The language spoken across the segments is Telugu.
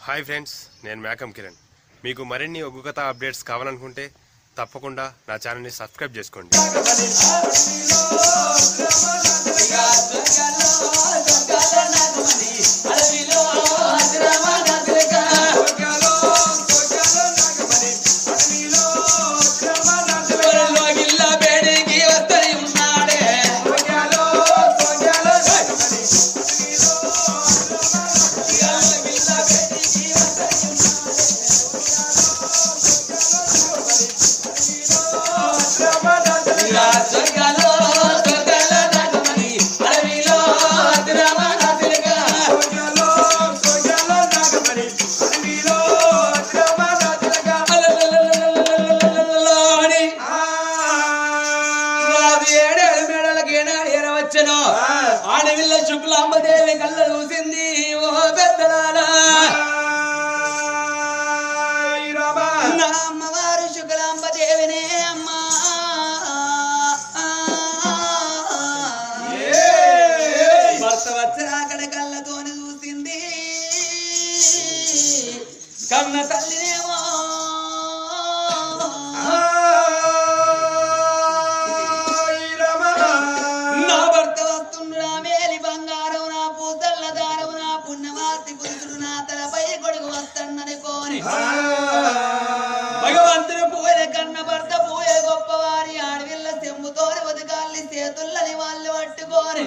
హాయ్ ఫ్రెండ్స్, నేను మేకం కిరణ్. మీకు మరిన్ని ఒగ్గు కథ అప్డేట్స్ కావాలనుకుంటే తప్పకుండా నా ఛానల్ని సబ్స్క్రైబ్ చేసుకోండి. ఆడవిల్ల శుక్లాంబదేవి కళ్ళ చూసింది. ఓ పెద్దలారా, నా అమ్మవారు శుక్లాంబదేవినే అమ్మా. భర్త వచ్చిన అక్కడ కళ్ళతోని చూసింది. కన్న తల్లినేమో భగవంతుని పూజ కన్న భర్త పూజ గొప్పవారి. ఆడవిల్ల చెంబుతోని బతుకాల్ని చేతుల్లని వాళ్ళు పట్టుకోని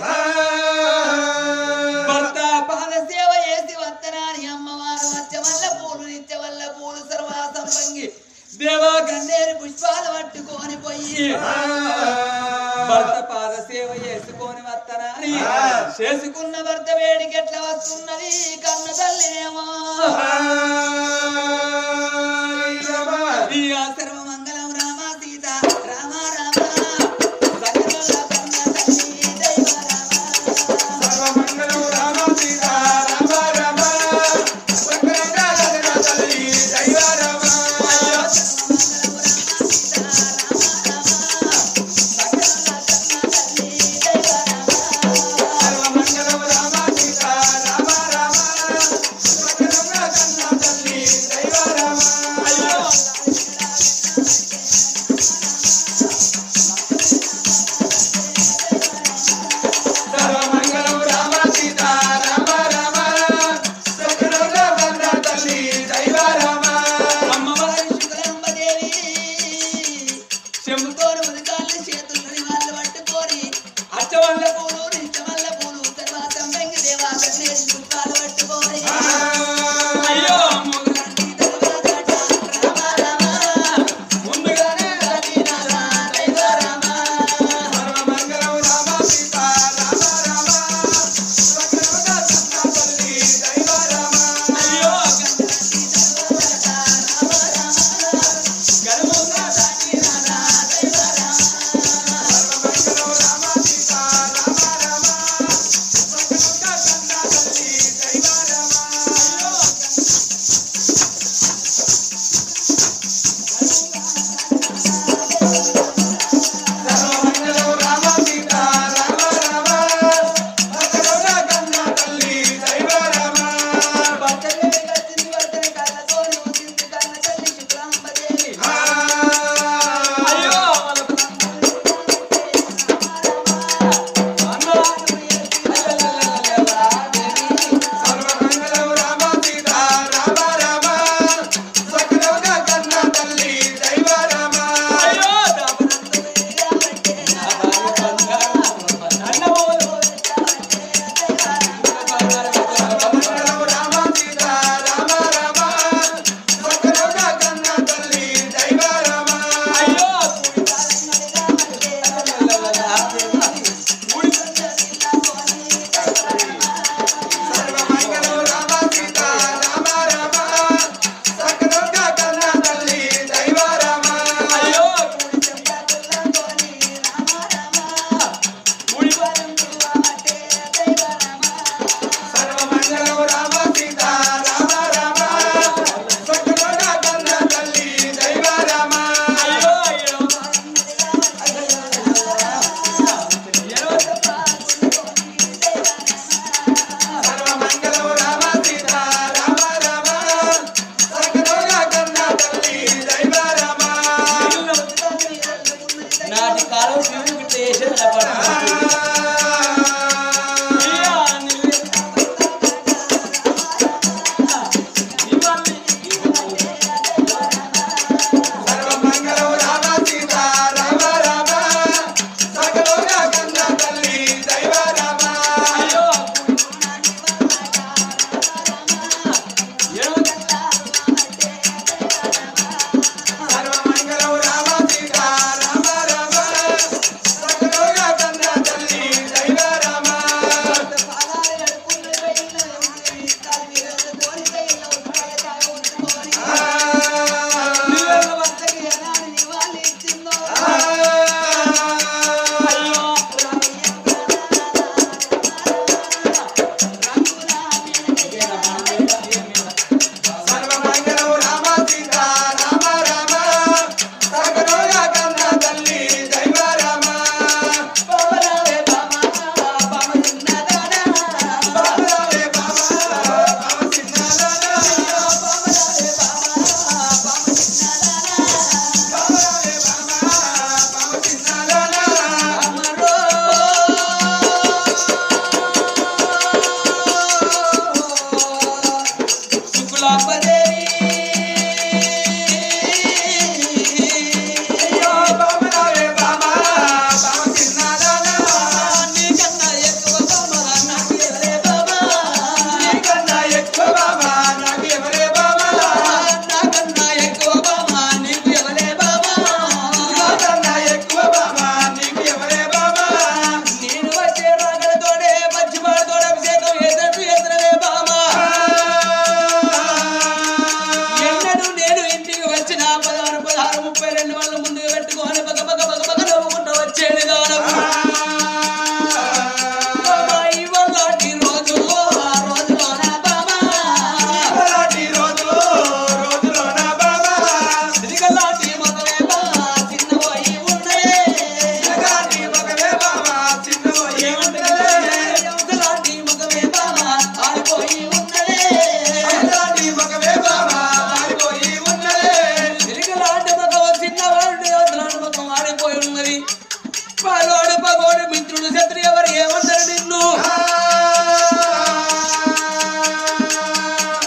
భర్త పాద సేవ చేసి వత్తనాని అమ్మవారు వచ్చవల్ల పూలు నిత్యవల్ల పూలు సర్వాసం పంగి దేవా గన్నేరు పుష్పాలు పట్టుకొని పోయి భర్త పాద సేవ చేసుకొని వత్తనాని చేసుకున్న భర్త వేడికి ఎట్లా వస్తున్నది కన్న తల్లినేమో. సర్వమంగళం రామ సీత రామ రామ సకల కన్న తల్లి దైవ రామ. సర్వమంగళం రామ సీత రామ రామ సకల కన్న తల్లి దైవ రామ. సర్వమంగళం రామ సీత రామ రామ సకల కులాంబదేవి అయ్యో బామరావే బామా బామ చిన్నదానా నీకన్నా ఎక్కువ బామా నాకు ఎవరే బామా నీకన్నా ఎక్కువ బామా నాకు ఎవరే బామా నాకన్నా ఎక్కువ బామా నీకు ఎవరే బామా నాకన్నా ఎక్కువ బామా నీకు ఎవరే బామా నేను వచ్చే రాగలతోనే మంచి పాడుతోనే అభిషేకం ఏదంటూ ఎదురలే బామా ఎన్నడూ నేను ఇంటికి వచ్చిన 16, 32 వాళ్ళ ముందుగా పెట్టుకొని బగ బగ బగ బగ నవ్వుకుంటూ వచ్చేది దానం ఇవాళ రోజుల్లో ఆ రోజులోన బామా అలాంటి రోజులోన బామా తిరిగలాంటి మొదలే బామా చిన్నపోయి ఉన్నాయి అలాంటి మగవే బామా చిన్నపోయి ఉంటలే లాంటి మొగమే బామా ఆడిపోయి ఉన్నదే అలాంటి మగవే బామా ఆడిపోయి ఉన్నదే తిరిగలాంటి మొగం చిన్నవాడు యోధులాంటి మొగం ఆడిపోయి ఉన్నది పాలోడు పగోడు మిత్రుడు శత్రు ఎవరు ఏమన్నారు నిన్ను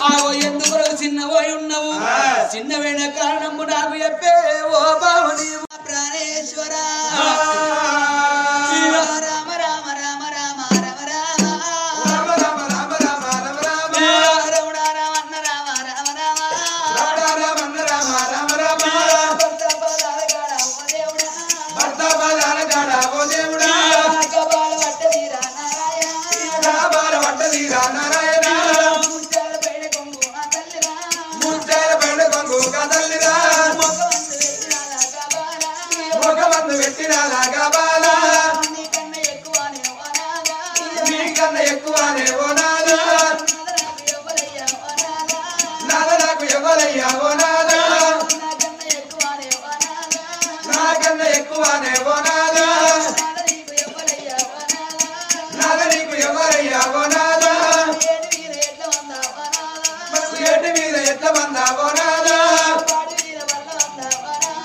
ఆగో ఎందుకు చిన్నపోయి ఉన్నావు చిన్నవైన కారణము నాకు చెప్పే ఓ బావని ప్రాణేశ్వర రామ రామ రామ రామ రామ రామ రామ రామ రామ రామ రామ రామ రమణ రామన్న రామ రామ రామ రామ రామ రామ రామ భర్త పదాల కాడ ఓ దేవుడా భర్త పదాల కాడ ఓ దేవుడా కబాల పట్టదీరా నారాయణ రాబాల వట్టదీరా నారాయణ ముత్యాల పైన కొంగు ఆ తల్లిరా ముచ్చాల పైన కొంగు కదల్లిరా ముఖమందు పెట్టినాలా కబాల ముఖమందు పెట్టిన లాగా బాల నీకన్నా ఎక్కువ నేను అనాగా నీకన్నా ఎక్కువనే ఓ నాదా నాకు ఎవరయ్యా అనాగా నాద నాకు ఎవరయ్యా ఓ నాదా నాకన్నా ఎక్కువ నేను అనాగా నాకన్నా ఎక్కువనే ఓ నాదా నీకు ఎవరయ్యా అనాగా నాద నీకు ఎవరయ్యా ఓ నాదా ఏడు మీద ఎట్లా ఉందా అనాగా మనకు ఏటి మీద ఎట్ల మందా ఓ నాదా పాడి మీద వల్ల ఉందా అనాగా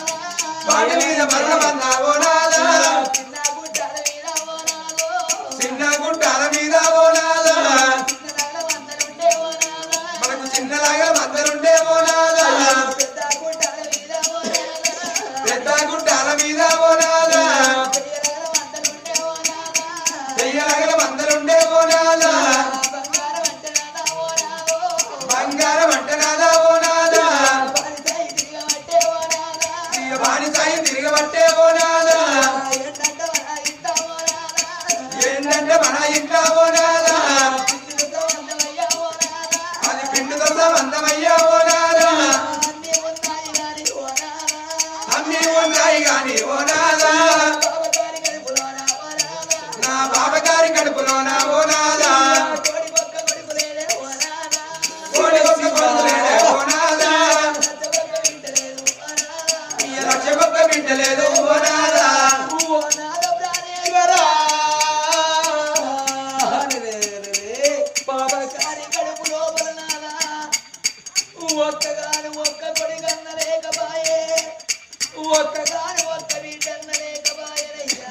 వాటి మీద మరణ మందా ఓ నాదా చిన్న గుడ్డల మీద ఓనాగో చిన్న గుట్టాల మీద ఓ నాదా చిన్నదాల వందలుండే ఓనాగా మనకు చిన్నలాగా మందరుండే ఓ నాదా పెద్ద గుడ్డల మీద ఓనాగా పెద్ద గుట్టాల మీద ఓ నాదా పెరియల వందలుండే ఓనాగా చెయ్యలగల మందరుండే ఓ నాదా బంగారం అంటే నాదా ఓనాగో బంగారం అంటే నాదా ఓ నాదా పరిచయి తిరగబట్టే ఓనాగా వాణి సాయి తిరగబట్టే ఓ నాదా ఏంటంటే మన ఇంట ఓనాగా ఏంటంటే మన ఇంట్లో ఓ నాదా పిల్లలతో అందమయ్యా ఓనాగా అది పిండుతో సంబంధమయ్యా ఓ నాదా అన్నీ ఉన్నాయి గాని ఓనాగా అన్నీ ఉన్నాయి గాని ఓ నాదా బాబగారి కడుపులోన ఓనాగా నా బాబగారి కడుపులోన ఓ నాదా కోడి పక్క కొడుకులేనే ఓనాగా కోడి ఒక్క కొడుకులేడే ఓ నాదా రచ్చగొక్క వింటలేదు ఓనాగా లక్ష గొప్ప బిడ్డలేదు ఓ నాదా ఓనాగా ప్రాణేశ్వరా బాబగారి కడుపు లోపల నాగా ఒక్కగాని ఒక్క కొడి కన్న లేకబాయే ఒక్కగాని ఒక్క బిడ్డన్న లేకబాయనయ్యా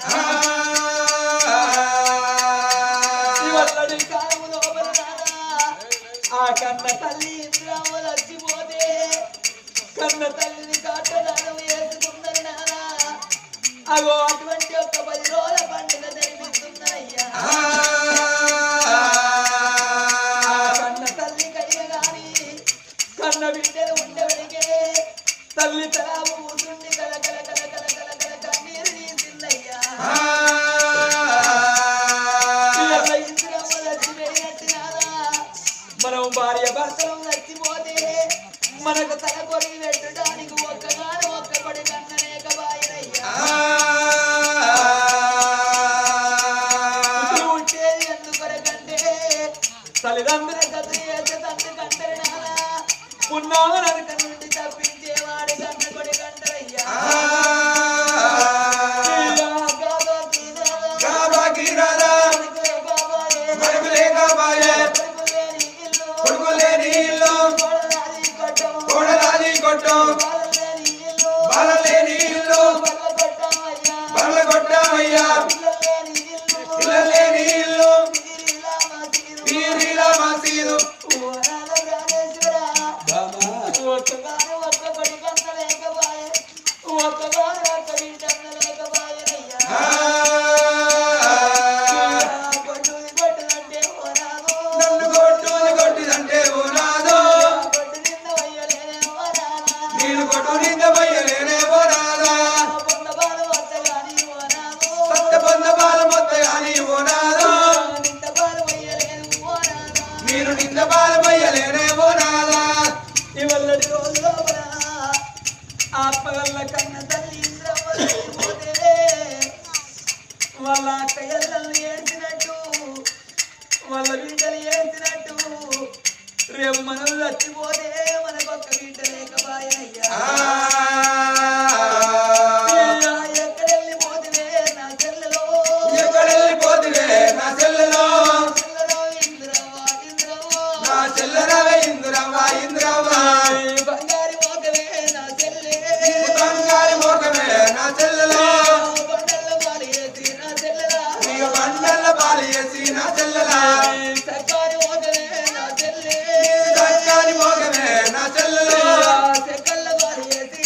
ఇవల్లడి కాలము లోపల నాగా ఆ కన్న తల్లి ఇంద్రాములు వచ్చిపోతే కన్న తల్లిని కాటదానం వేసుకున్నది నానా అగో అటువంటి ఒక్క 10 రోజుల పండుగ జరిపిస్తున్నాయ్యా కన్న తల్లి కయ్యగాని కన్న బిడ్డలు ఉండవనికే తల్లి తలాము కూతుండి కల కల కల కల కల కల కన్నీరు తీసిందయ్యా ఇంద్రమ్మ చచ్చిపోయినట్టునారా మనం భార్య భర్తలు చచ్చిపోతే మనకు తల కొరిగి పెట్టడానికి ఒక్కగాను ఒక్క కొడి కన్ననేక బాయనయ్యా ఉండేది ఎందుకొరకంటే తల్లిదండ్రుల కథ చేసే తండ్రి కంటరి నానా పున్నామ నరక నుండి తప్పించేవాడి కన్న కొడి కంటరయ్యా గాబాకి రాదా మరుపులే గాబాయే కొడుకులేని ఇల్లు కోడలాది కొట్టం బాలలేని ఇల్లు బల్ల కొట్టామయ్యా పిల్లలేని ఇల్లు తీరిలా మసీదు బాధ అక్క వీటన్న లేక బాయనయ్యా కొట్టుదంటే ఓ రాదో నన్ను కొట్టిదంటే ఓ నాదో కొట్టు నిన్న వయ్యలేనే ఓ రాదా నేను కొట్టు నింద వయ్యలేనే ఓ నాదా పొంద బాధ వత్తగాని ఓ రాదో సత్య పొంద బాల మొత్త గాని ఓ నాదో నింద బాధ వయ్యలేను ఓ రాదా నేను నింద బాల వయ్యలేనే ఓ నాదా ఇవల్లటి రోజులో ఆత్మగల్ల కన్న తల్లి ఇంద్రమ్మ పోతే వాళ్ళ అక్కయ్యలను ఏడ్చినట్టు వాళ్ళ బిడ్డలు ఏడ్చినట్టు రేపు మనం చచ్చిపోతే మనకొక్క బిడ్డ లేకపాయనయ్యా ఎక్కడెళ్ళిపోతే నా చెల్లెలో ఎక్కడెళ్ళిపోతివే నా చెల్లెలో చెల్లెలో ఇంద్రవ్వ ఇంద్రవ్వ నా చెల్లెరవే ఇంద్రవ్వ ఇంద్రవ్వ బంగారి మోకవే నా చెల్లె బంగారి మోకమే నా చెల్లెలో బండల్లో పాలు వేసి నా చెల్లెలా నీకు బండల్ల పాలు వేసి నా చెల్లెలా చక్కాని మోకవే నా చెల్లె చక్కని మోకమే నా చెల్లెలో చెక్కల్ల పాలు వేసి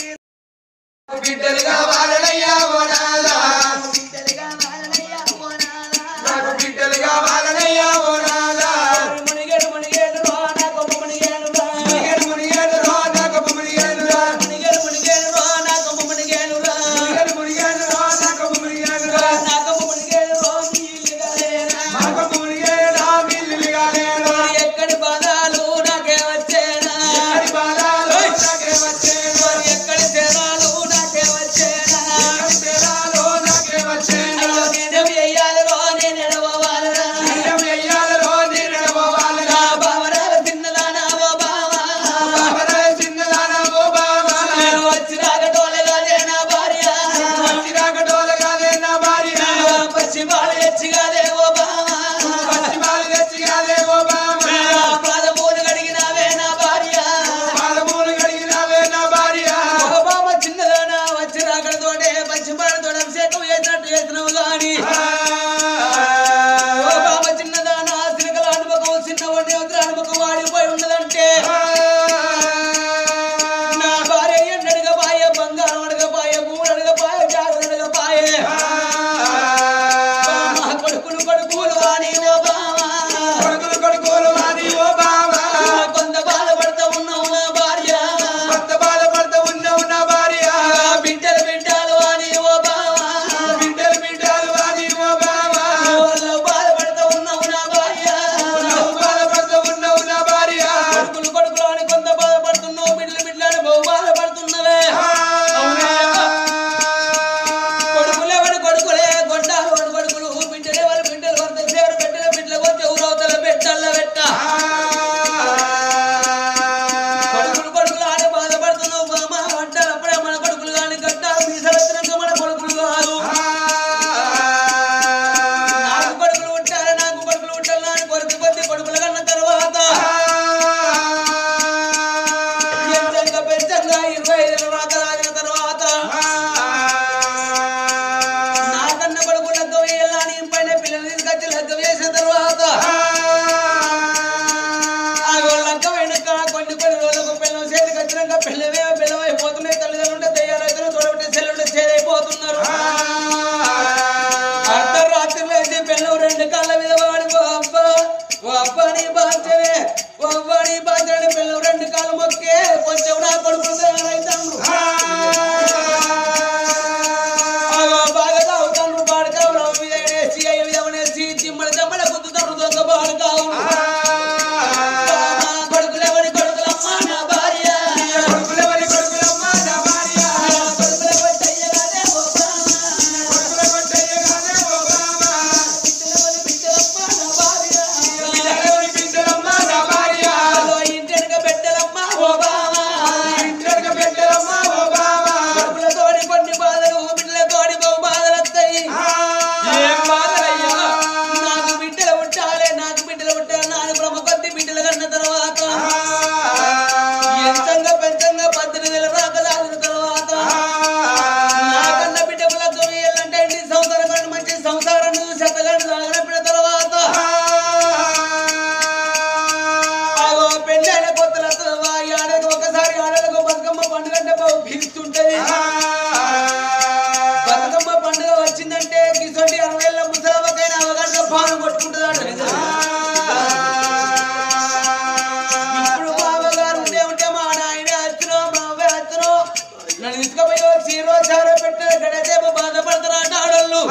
నన్ను తీసుకుపోయి చీరో చారో పెట్టే గడచేపు బాధపడతారు ఆడోళ్ళు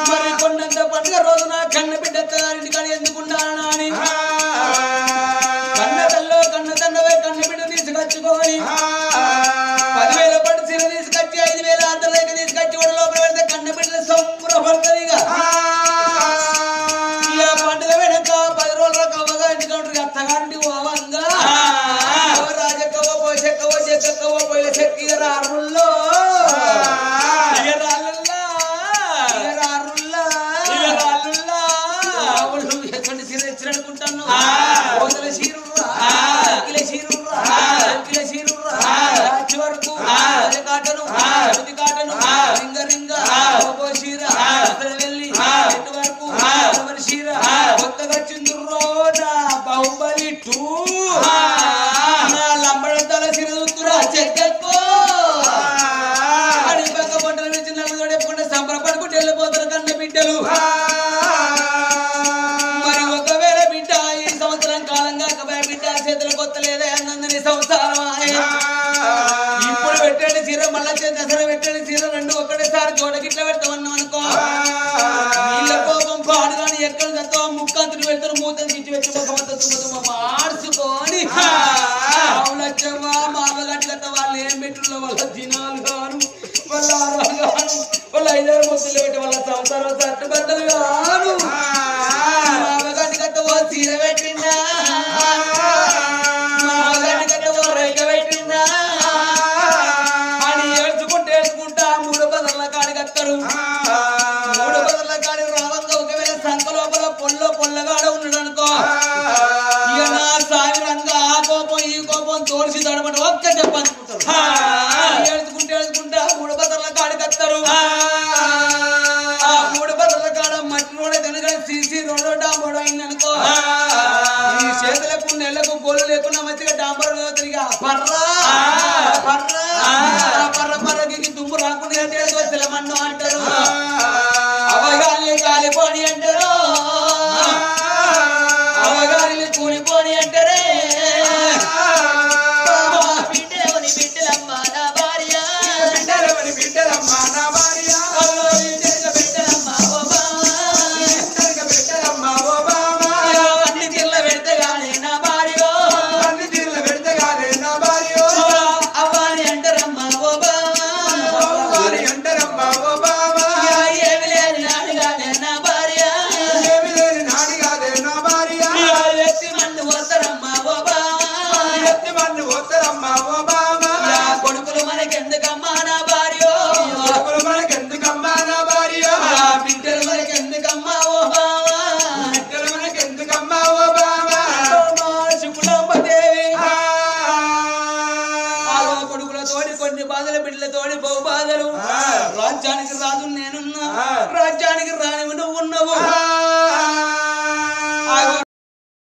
మరి కొన్నంత పండుగ రోజున కన్న బిడ్డ గారింటి కానీ ఎందుకుంటానా అని కన్న తల్లో కన్న తండ్రి కన్న బిడ్డ తీసుకొచ్చుకొని 10,000 పట్టు చీర తీసుకొచ్చి 5,000 అంతలేక తీసుకొచ్చి కూడా లోపల పెడితే కన్న బిడ్డలు సంబరపడతారు ఇక పండుగ వెనక 10 రోజుల కవ్వగా ఇంటికి ఉంటారు అత్తగారింటి పోవంగా రాజక్కవో పోషక్కవో చెక్కవో పోయిన చెక్కి రారుల్లో అనుకుంటాను వరకు కాటను కాటను రింగ రింగ చీర వెళ్ళి ఎటు వరకు చీర కొత్తగా చిందుర్రో నా బాహుబలి 2 నా లంబడతాల చీర చూస్తురా చెక్కో అని పక్క పొట్టల నుంచి నలుగురు ఎప్పుకుంటే సంబరపడుకుంటూ వెళ్ళిపోతారు కన్న బిడ్డలు చేతులు కొత్తలేదే అన్నందని సంసారం ఇప్పుడు పెట్టండి చీర మళ్ళా దసరా పెట్టండి చీర రెండు ఒకటేసారి జోడగిట్ల పెడతామన్నాం అనుకో నీళ్ళ కోపం పాడు కానీ ఎక్కడ తక్కువ ముక్కంతులు పెడతారు మూతలు తిట్టి పెట్టి ముఖమంతా తుమ్మ మార్చుకొని అవులచ్చమ్మ మామగంటి గత వాళ్ళు ఏం పెట్టుల్లో వాళ్ళ దినాలు గాను వాళ్ళ ఆరాలు గాను వాళ్ళ 5 ముద్దులు పెట్టి వాళ్ళ సంసారం చట్టబద్దలు గాను మామగంటి గత ఓ చీర పెట్టిందా అని ఏడ్చుకుంటా 3 బదర్ల కాడికి వస్తారు 3 బదర్ల కాడి రావంగా ఒకవేళ సంఖ లోపల పొల్లగాడ ఉన్నాడు అనుకో ఇక నా సాయిరంగా ఆ కోపం ఈ కోపం తోడిసి తడబడి ఒక్క చెప్పనుకుంటారు ఏడ్చుకుంటా 3 బదర్ల కాడికి వస్తారు ఆ 3 బదర్ల కాడ మట్టి రోడే కనుక సీసీ రోడ్డు డాంబోడు అయింది అనుకో ఈ చేతులకు నెలకు గోలు లేకుండా మంచిగా డాంబర్ తిరిగి పర్రా పర్రకి దుమ్ము రాకుండా తెలమన్ను అంటారు అవగాలి కాలిపోని అంటారు అవగాలి కూలిపోని అంటారే బిడ్డలమని బిడ్డలమ్మ నా భార్య బిడ్డలమని బిడ్డలమ్మ నా భార్య బిడ్డలమ్మ ఓ అన్ని తీర్ల పెడితే గానీ నా భార్య కొడుకులు మనకెందుకమ్మా నా భార్య బిడ్డలు మనకెందుకమ్మా ఓ బావా శుకులాంబదేవి కొడుకులతోటి కొన్ని బాధలు బిడ్డలతోటి బహు బాధలు రాజ్యానికి రాజు నేనున్నా రాజ్యానికి రాని